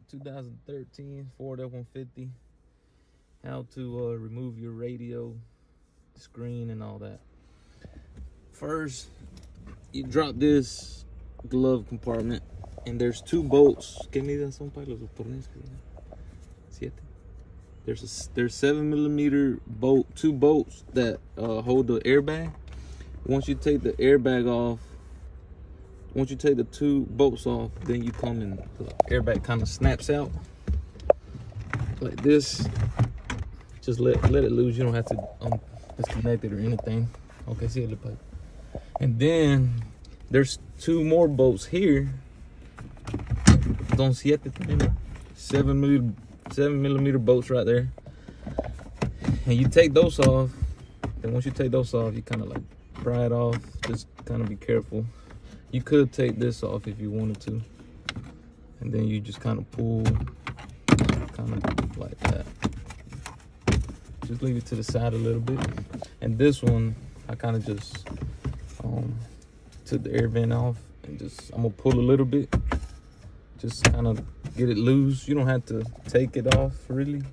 2013 Ford F-150. How to remove your radio screen and all that. First, you drop this glove compartment, and there's two bolts. ¿Qué medidas son para los tornillos? There's 7mm bolt, two bolts that hold the airbag. Once you take the airbag off, once you take the two bolts off, then you come and the airbag kind of snaps out like this. Just let it loose. You don't have to disconnect it or anything. Okay, see it, pipe. And then there's two more bolts here. Don't see it. 7mm bolts right there. And you take those off. And once you take those off, you kind of like pry it off. Just kind of be careful. You could take this off if you wanted to. And then you just kind of pull, kind of like that. Just leave it to the side a little bit. And this one, I kind of just took the air vent off and just, I'm gonna pull a little bit. Just kind of get it loose. You don't have to take it off really.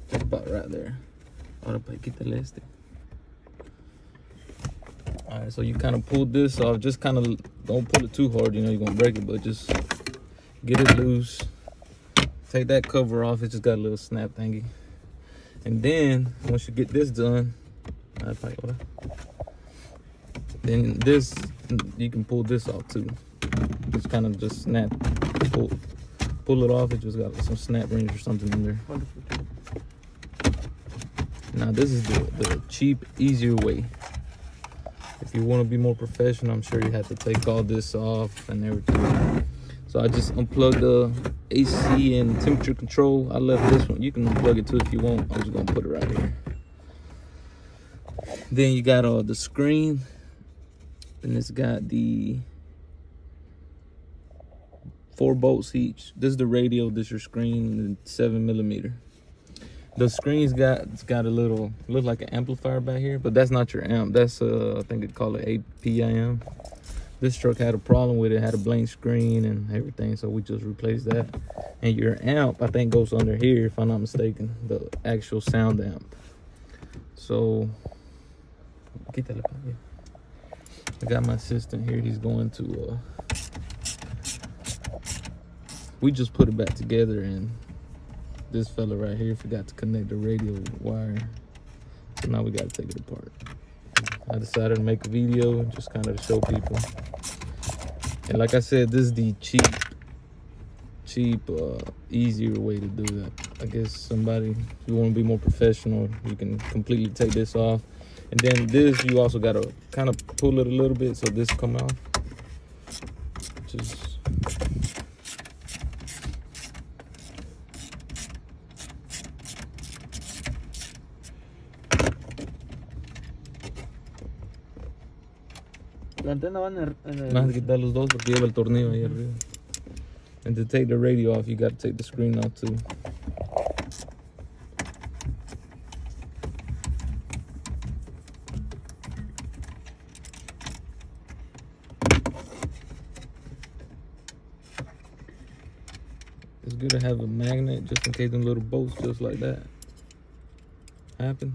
Just about right there. Ahora para quitarle este. All right, so you kind of pull this off. Just kind of don't pull it too hard. You know you're gonna break it, but just get it loose. Take that cover off. It just got a little snap thingy. And then once you get this done, then this, you can pull this off too. Just kind of just snap, pull it off. It just got some snap rings or something in there. Now this is the cheap, easier way. If you want to be more professional, I'm sure you have to take all this off and everything. So I just unplugged the AC and temperature control. I left this one. You can unplug it too if you want. I'm just gonna put it right here. Then you got the screen, and it's got the 4 bolts each. This is the radio. This is your screen, and 7mm. The screen's got a little, look like an amplifier back here, but that's not your amp. That's I think they call it APIM. This truck had a problem with it, had a blank screen and everything, so we just replaced that. And your amp, I think, goes under here, if I'm not mistaken, the actual sound amp. So, I got my assistant here. He's going to, we just put it back together, and this fella right here forgot to connect the radio wire. So now we got to take it apart. I decided to make a video just kind of to show people. And like I said, this is the cheap, easier way to do that. I guess somebody, if you want to be more professional, you can completely take this off. And then this, you also got to kind of pull it a little bit so this come off. Just La antena va en el... Vas a quitar los dos porque lleva el tornillo ahí arriba. And to take the radio off, you got to take the screen off too. It's good to have a magnet just in case them little bolts just like that happen.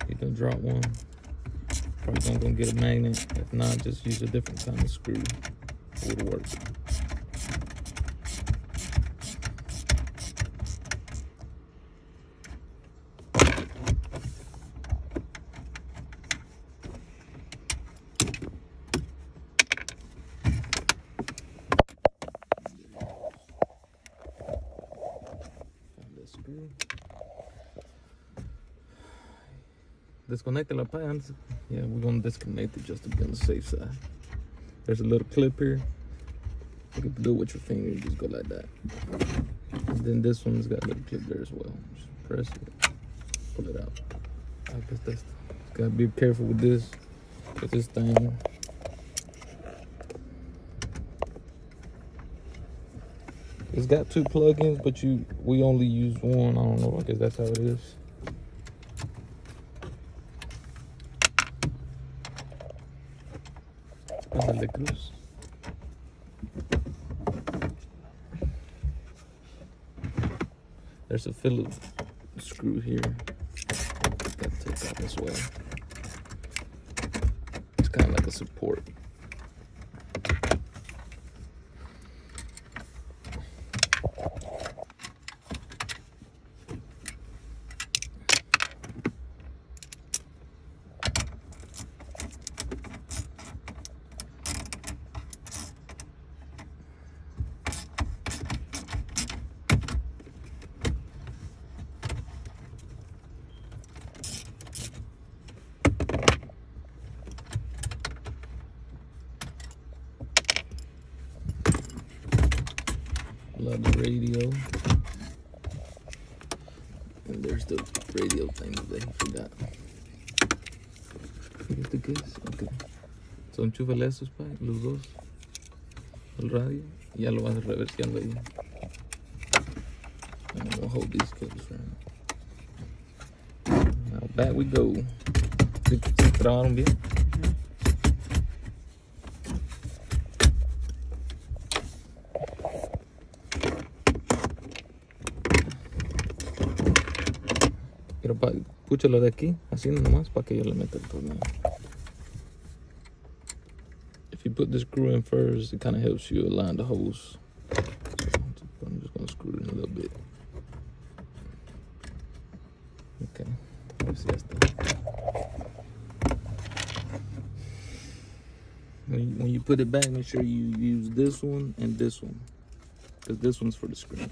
You can drop one. Probably gonna get a magnet. If not, just use a different kind of screw. It would work. Find that screw. Disconnect la pants. Yeah, we're gonna disconnect it just to be on the safe side. There's a little clip here. You can do it with your finger, just go like that. And then this one's got a little clip there as well. Just press it, pull it out. I guess that's, gotta be careful with this. With this thing. It's got 2 plugins, but we only use one. I don't know, I guess that's how it is. Ándale, cruz. There's a Phillips screw here. Gotta take out as well. It's kind of like a support. Love the radio. And there's the radio thing that he forgot. Fíjate qué es. Okay. So enchúfale esos, pa, los dos. El radio. Y ya lo vas reversiando ahí. And I'm gonna hold these clips right now. Now back we go. ¿Se trabaron bien? Pero púchalo de aquí, así nomás, para que yo le meta el tornillo. If you put the screw in first, it kind of helps you align the holes. So I'm just going to screw it in a little bit. Okay, let's see that. When you put it back, make sure you use this one and this one, because this one's for the screen.